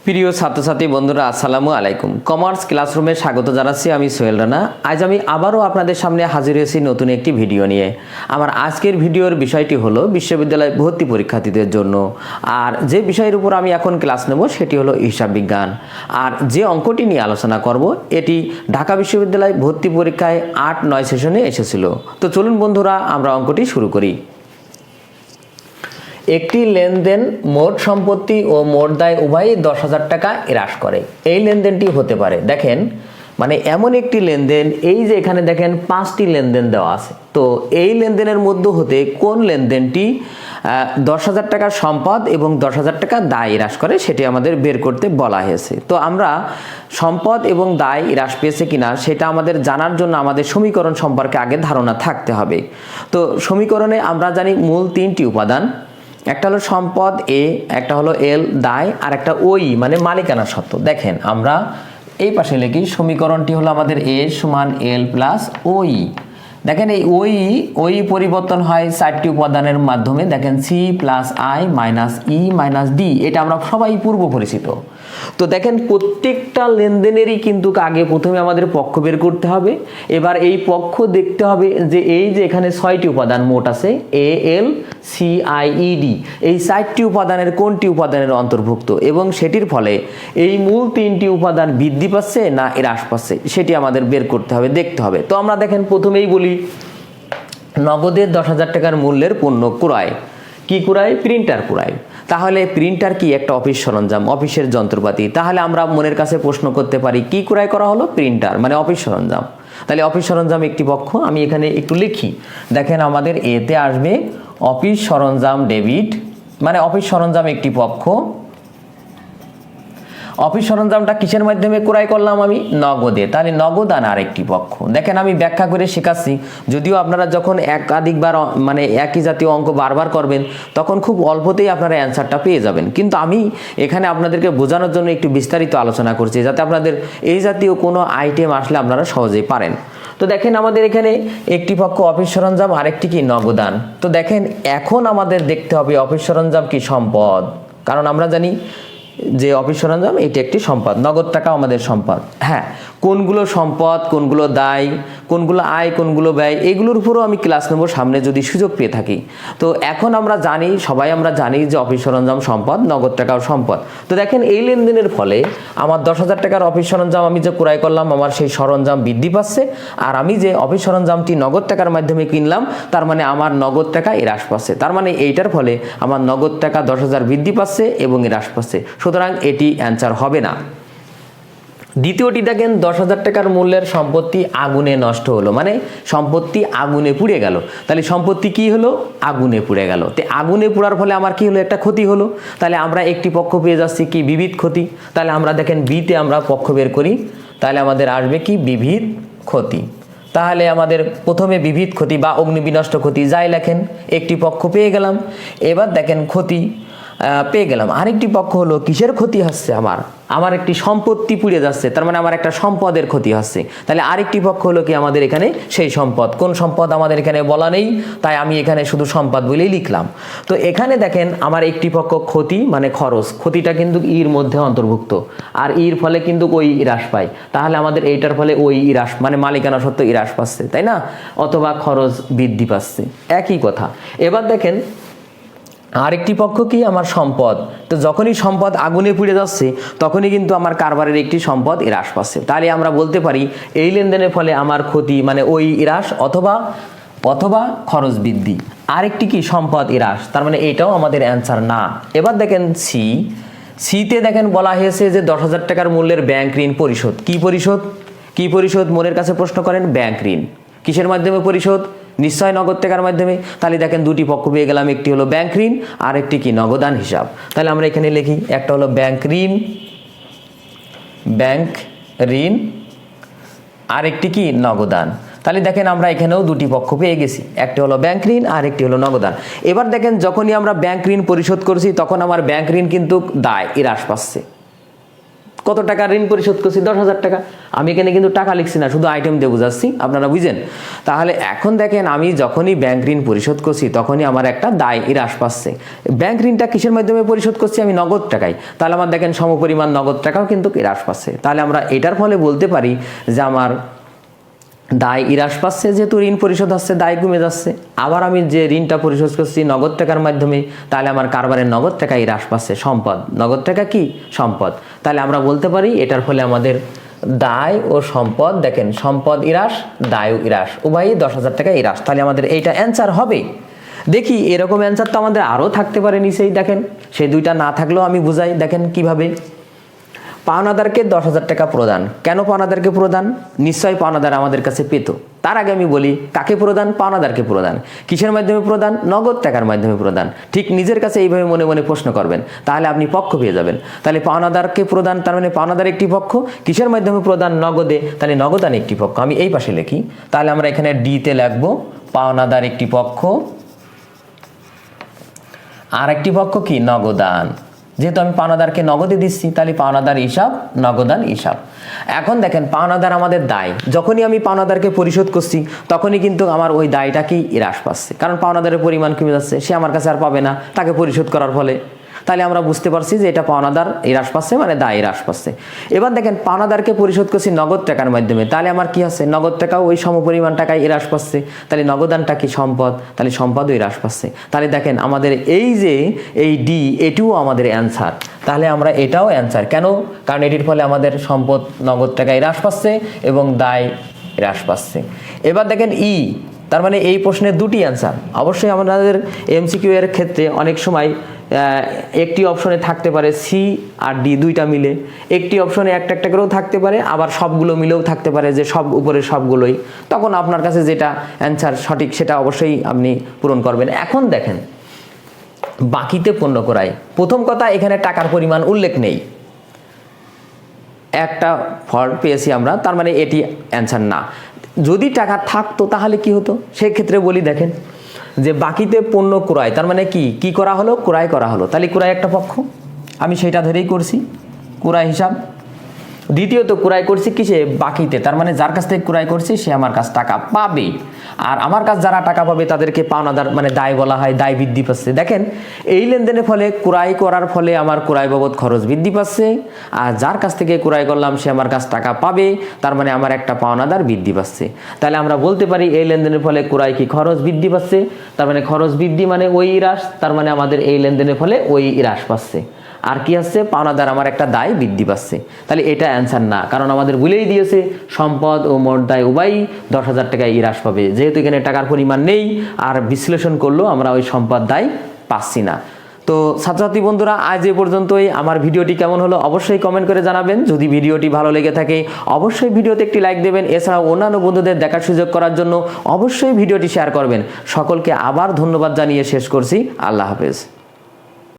প্রিয় ছাত্রছাত্রী বন্ধুরা, আসসালামু আলাইকুম। কমার্স ক্লাসরুমে স্বাগত জানাচ্ছি। আমি সোহেল রানা। আজ আমি আবারও আপনাদের সামনে হাজির হয়েছি নতুন একটি ভিডিও নিয়ে। আমার আজকের ভিডিওর বিষয়টি হলো বিশ্ববিদ্যালয় ভর্তি পরীক্ষার্থীদের জন্য। আর যে বিষয়ের উপর আমি এখন ক্লাস নেব সেটি হলো হিসাব বিজ্ঞান। আর যে অঙ্কটি নিয়ে আলোচনা করব এটি ঢাকা বিশ্ববিদ্যালয় ভর্তি পরীক্ষায় 8-9 সেশনে এসেছিল। তো চলুন বন্ধুরা, আমরা অঙ্কটি শুরু করি। একটি লেনদেন মোট সম্পত্তি ও মোট দায় উভয়ই 10,000 টাকা হ্রাস করে। এই লেনদেনটি হতে পারে, দেখেন মানে এমন একটি লেনদেন, এই যে এখানে দেখেন 5টি লেনদেন দেওয়া আছে। তো এই লেনদেনের মধ্যে হতে কোন লেনদেনটি 10,000 টাকার সম্পদ এবং 10,000 টাকা দায় হ্রাস করে সেটি আমাদের বের করতে বলা হয়েছে। তো আমরা সম্পদ এবং দায় হ্রাস পেয়েছে কিনা সেটা আমাদের জানার জন্য আমাদের সমীকরণ সম্পর্কে আগে ধারণা থাকতে হবে। তো সমীকরণে আমরা জানি মূল 3টি উপাদান, একটা হলো সম্পদ এ, একটা হলো এল দায়, আর একটা ওই মানে মালিকানা সত্ত্ব। দেখেন আমরা এই পাশে লিখি, সমীকরণটি হলো আমাদের এ সমান এল প্লাস ওই। দেখেন এই ওই পরিবর্তন হয় 4টি উপাদানের মাধ্যমে। দেখেন C plus I minus E minus D, এটা আমরা সবাই পূর্ব পরিচিত। তো দেখেন প্রত্যেকটা লেনদেনেরই কিন্তু আগে প্রথমে আমাদের পক্ষ বের করতে হবে। এবার এই পক্ষ দেখতে হবে যে এই যে এখানে 6টি উপাদান মোট আছে, A L C I E D, এই 4টি উপাদানের কোনটি উপাদানের অন্তর্ভুক্ত এবং সেটির ফলে এই মূল 3টি উপাদান বৃদ্ধি পাচ্ছে না হ্রাস পাচ্ছে সেটি আমাদের বের করতে হবে, দেখতে হবে। তো আমরা দেখেন প্রথমেই বলি, নগদের 10,000 টাকার মূল্যের পণ্য ক্রয়। কি ক্রয়? প্রিন্টার ক্রয়। তাহলে প্রিন্টার কি? একটা অফিস সরঞ্জাম, অফিসের যন্ত্রপাতি। তাহলে আমরা মনের কাছে প্রশ্ন করতে পারি কি ক্রয় করা হলো? প্রিন্টার মানে অফিস সরঞ্জাম। তাহলে অফিস সরঞ্জাম একটি পক্ষ। আমি এখানে একটু লিখি, দেখেন আমাদের এতে আসবে অফিস সরঞ্জাম ডেবিট, মানে অফিস সরঞ্জাম একটি পক্ষ। অফিস সরঞ্জামটা কিসের মাধ্যমে ক্রয় করলাম? আমি নগদে। তাহলে নগদান আরেকটি পক্ষ। দেখেন আমি ব্যাখ্যা করে শেখাচ্ছি, যদিও আপনারা যখন একাধিকবার মানে একই জাতীয় অঙ্ক বারবার করবেন তখন খুব অল্পতেই আপনারা অ্যান্সারটা পেয়ে যাবেন, কিন্তু আমি এখানে আপনাদেরকে বোঝানোর জন্য একটু বিস্তারিত আলোচনা করছি যাতে আপনাদের এই জাতীয় কোনো আইটেম আসলে আপনারা সহজেই পারেন। তো দেখেন আমাদের এখানে একটি পক্ষ অফিস সরঞ্জাম, আরেকটি কি নগদান। তো দেখেন এখন আমাদের দেখতে হবে অফিস সরঞ্জাম কি সম্পদ, কারণ আমরা জানি যে অফিস সরঞ্জাম এটি একটি সম্পদ, নগদ টাকা আমাদের সম্পদ। হ্যাঁ, কোনগুলো সম্পদ, কোনগুলো দায়, কোনগুলো আয়, কোনগুলো ব্যয়, এগুলোর উপরও আমি ক্লাস নেব সামনে যদি সুযোগ পেয়ে থাকি। তো এখন আমরা জানি, সবাই আমরা জানি যে অফিস সরঞ্জাম সম্পদ, নগদ টাকাও সম্পদ। তো দেখেন এই লেনদেনের ফলে আমার 10,000 টাকার অফিস সরঞ্জাম আমি যে ক্রয় করলাম, আমার সেই সরঞ্জাম বৃদ্ধি পাচ্ছে, আর আমি যে অফিস সরঞ্জামটি নগদ টাকার মাধ্যমে কিনলাম তার মানে আমার নগদ টাকা হ্রাস পাচ্ছে। তার মানে এইটার ফলে আমার নগদ টাকা 10,000 বৃদ্ধি পাচ্ছে এবং হ্রাস পাচ্ছে, সুতরাং এটি অ্যান্সার হবে না। দ্বিতীয়টি দেখেন 10,000 টাকার মূল্যের সম্পত্তি আগুনে নষ্ট হলো, মানে সম্পত্তি আগুনে পুড়ে গেল। তাহলে সম্পত্তি কি হলো? আগুনে পুড়ে গেল। তো আগুনে পোড়ার ফলে আমার কি হলো? একটা ক্ষতি হলো। তাহলে আমরা একটি পক্ষ পেয়ে যাচ্ছি কি? বিবিধ ক্ষতি। তাহলে আমরা দেখেন বিতে আমরা পক্ষ বের করি, তাহলে আমাদের আসবে কি? বিবিধ ক্ষতি। তাহলে আমাদের প্রথমে বিবিধ ক্ষতি বা অগ্নিবিনষ্ট ক্ষতি যাই লেখেন, একটি পক্ষ পেয়ে গেলাম। এবার দেখেন ক্ষতি পেয়ে গেলাম। আরেকটি পক্ষ হলো কিসের ক্ষতি হচ্ছে? আমার একটি সম্পত্তি পুড়ে যাচ্ছে, তার মানে আমার একটা সম্পদের ক্ষতি হচ্ছে। তাহলে আরেকটি পক্ষ হলো কি? আমাদের এখানে সেই সম্পদ। কোন সম্পদ আমাদের এখানে বলা নেই, তাই আমি এখানে শুধু সম্পদ বলেই লিখলাম। তো এখানে দেখেন আমার একটি পক্ষ ক্ষতি মানে খরচ, ক্ষতিটা কিন্তু ইর মধ্যে অন্তর্ভুক্ত, আর ইর ফলে কিন্তু ওই হ্রাস পায়। তাহলে আমাদের এইটার ফলে ওই হ্রাস মানে মালিকানা সত্ত্ব হ্রাস পাচ্ছে, তাই না? অথবা খরচ বৃদ্ধি পাচ্ছে, একই কথা। এবার দেখেন আরেকটি পক্ষ কি? আমার সম্পদ। তো যখনই সম্পদ আগুনে পুড়ে যাচ্ছে তখনই কিন্তু আমার কারবারের একটি সম্পদ হ্রাস পাচ্ছে। তাহলে আমরা বলতে পারি এই লেনদেনের ফলে আমার ক্ষতি মানে ওই হ্রাস অথবা খরচ বৃদ্ধি। আরেকটি কি? সম্পদ হ্রাস, তার মানে এটাও আমাদের অ্যান্সার না। এবার দেখেন সিতে দেখেন বলা হয়েছে যে 10,000 টাকার মূল্যের ব্যাংক ঋণ পরিশোধ। কি পরিশোধ মনের কাছে প্রশ্ন করেন? ব্যাংক ঋণ। কিসের মাধ্যমে পরিশোধ? নিশ্চয় নগদ টাকার মাধ্যমে। তাহলে দেখেন দুটি পক্ষ পেয়ে গেলাম, একটি হলো ব্যাংক ঋণ আর একটি কি? নগদান হিসাব। তাহলে আমরা এখানে লিখি, একটা হলো ব্যাংক ঋণ আর একটি কি? নগদান। তাহলে দেখেন আমরা এখানেও দুটি পক্ষ পেয়ে গেছি, একটি হলো ব্যাংক ঋণ আর একটি হলো নগদান। এবার দেখেন যখনই আমরা ব্যাংক ঋণ পরিশোধ করছি তখন আমার ব্যাংক ঋণ কিন্তু দায় হ্রাস পাচ্ছে, কত টাকা ঋণ পরিশোধ করছি? 10,000 টাকা। আমি এখানে কিন্তু টাকা লিখছি না, শুধু আইটেম দিয়ে বুঝাচ্ছি, আপনারা বুঝেন। তাহলে এখন দেখেন, আমি যখনই ব্যাংক ঋণ পরিশোধ করছি তখনই আমার একটা দায় হ্রাস পাচ্ছে। ব্যাংক ঋণটা কিসের মাধ্যমে পরিশোধ করছি? আমি নগদ টাকায়। তাহলে আমার দেখেন সমপরিমাণ নগদ টাকাও কিন্তু হ্রাস পাচ্ছে। তাহলে আমরা এটার ফলে বলতে পারি যে আমার দায় হ্রাস পাচ্ছে, যেহেতু ঋণ পরিশোধ হচ্ছে, দায় কমে যাচ্ছে। আবার আমি যে ঋণটা পরিশোধ করছি নগদ টাকার মাধ্যমে, তাহলে আমার কারবারের নগদ টাকা হ্রাস পাচ্ছে, সম্পদ। নগদ টাকা কি? সম্পদ। তাহলে আমরা বলতে পারি এটার ফলে আমাদের দায় ও সম্পদ, দেখেন সম্পদ হ্রাস, দায় হ্রাস, উভয়ই 10,000 টাকা হ্রাস। তাহলে আমাদের এইটা অ্যান্সার হবে। দেখি এরকম অ্যান্সার তো আমাদের আরও থাকতে পারে নিচেই, দেখেন সেই দুইটা না থাকলেও আমি বুঝাই। দেখেন কিভাবে। পাওনাদারকে 10,000 টাকা প্রদান। কেন পাওনাদারকে প্রদান? নিশ্চয়ই পাওনাদার আমাদের কাছে পেত। তার আগে আমি বলি কাকে প্রদান? পাওনাদারকে প্রদান। কিসের মাধ্যমে প্রদান? নগদ টাকার মাধ্যমে প্রদান। ঠিক নিজের কাছে এইভাবে মনে মনে প্রশ্ন করবেন, তাহলে আপনি পক্ষ পেয়ে যাবেন। তাহলে পাওনাদারকে প্রদান, তার মানে পাওনাদার একটি পক্ষ। কিসের মাধ্যমে প্রদান? নগদে। তাহলে নগদান একটি পক্ষ। আমি এই পাশে লিখি। তাহলে আমরা এখানে ডিতে লিখবো পাওনাদার একটি পক্ষ, আর একটি পক্ষ কি? নগদান। যেহেতু আমি পাওনাদারকে নগদে দিচ্ছি, তাহলে পাওনাদার হিসাব, নগদান হিসাব। এখন দেখেন পাওনাদার আমাদের দায়। যখনই আমি পাওনাদারকে পরিশোধ করছি তখনই কিন্তু আমার ওই দায়টাকেই হ্রাস পাচ্ছে, কারণ পাওনাদারের পরিমাণ কমে যাচ্ছে, সে আমার কাছে আর পাবে না তাকে পরিশোধ করার ফলে। তাহলে আমরা বুঝতে পারছি যে এটা পাওনাদার হ্রাস পাচ্ছে, মানে দায় হ্রাস পাচ্ছে। এবার দেখেন পাওনাদারকে পরিশোধ করছি নগদ টাকার মাধ্যমে, তাহলে আমার কি আছে? নগদ টাকাও ওই সমপরিমাণ টাকায় হ্রাস পাচ্ছে। তাহলে নগদানটা কি? সম্পদ। তাহলে সম্পদও হ্রাস পাচ্ছে। তাহলে দেখেন আমাদের এই যে এই ডি, এটিও আমাদের অ্যান্সার। তাহলে আমরা এটাও অ্যান্সার। কেন? কারণ এটির ফলে আমাদের সম্পদ নগদ টাকায় হ্রাস পাচ্ছে এবং দায় হ্রাস পাচ্ছে। এবার দেখেন ই, তার মানে এই প্রশ্নের দুটি অ্যান্সার। অবশ্যই আমাদের এমসিকিউ এর ক্ষেত্রে অনেক সময় একটি অপশনে থাকতে পারে সি আর ডি দুইটা মিলে, একটি অপশনে একটা একটা করেও থাকতে পারে, আবার সবগুলো মিলেও থাকতে পারে যে সব উপরে সবগুলোই। তখন আপনার কাছে যেটা অ্যান্সার সঠিক সেটা অবশ্যই আপনি পূরণ করবেন। এখন দেখেন বাকিতে পণ্য ক্রয়। প্রথম কথা, এখানে টাকার পরিমাণ উল্লেখ নেই, একটা ফল পেয়েছি আমরা, তার মানে এটি অ্যান্সার না। যদি টাকা থাকতো তাহলে কি হতো? সেক্ষেত্রে বলি, দেখেন যে বাকিতে পণ্য ক্রয়, তার মানে কি? কি করা হলো? ক্রয় করা হলো। তাহলে ক্রয় একটা পক্ষ, আমি সেটা ধরেই করছি ক্রয় হিসাব। দ্বিতীয়ত ক্রয় করছি কিসে? বাকিতে, তার মানে যার কাছ থেকে ক্রয় করছি সে আমার কাছ টাকা পাবে, আর আমার কাছ যারা টাকা পাবে তাদেরকে পাওনাদার মানে দায় বলা হয়, দায় বৃদ্ধি পাচ্ছে। দেখেন এই লেনদেনের ফলে, ক্রয় করার ফলে আমার ক্রয় বাবদ খরচ বৃদ্ধি পাচ্ছে, আর যার কাছ থেকে ক্রয় করলাম সে আমার কাছ টাকা পাবে, তার মানে আমার একটা পাওনাদার বৃদ্ধি পাচ্ছে। তাহলে আমরা বলতে পারি এই লেনদেনের ফলে ক্রয় কি? খরচ বৃদ্ধি পাচ্ছে, তার মানে খরচ বৃদ্ধি মানে ওই হ্রাস, তার মানে আমাদের এই লেনদেনের ফলে ওই হ্রাস পাচ্ছে। আর কি আছে? পাওনাদার আমার একটা দায় বৃদ্ধি পাচ্ছে। তাহলে এটা অ্যান্সার না, কারণ আমাদের বলেই দিয়েছে সম্পদ ও মোট দায় উভয়ই 10,000 টাকায় হ্রাস পাবে। যেহেতু এখানে টাকার পরিমাণ নেই, আর বিশ্লেষণ করলেও আমরা ওই সম্পদ দায় পাচ্ছি না। তো ছাত্রছাত্রী বন্ধুরা, আজ এ পর্যন্তই। আমার ভিডিওটি কেমন হলো অবশ্যই কমেন্ট করে জানাবেন। যদি ভিডিওটি ভালো লেগে থাকে অবশ্যই ভিডিওতে একটি লাইক দেবেন। এছাড়াও অন্যান্য বন্ধুদের দেখার সুযোগ করার জন্য অবশ্যই ভিডিওটি শেয়ার করবেন। সকলকে আবার ধন্যবাদ জানিয়ে শেষ করছি। আল্লাহ হাফেজ।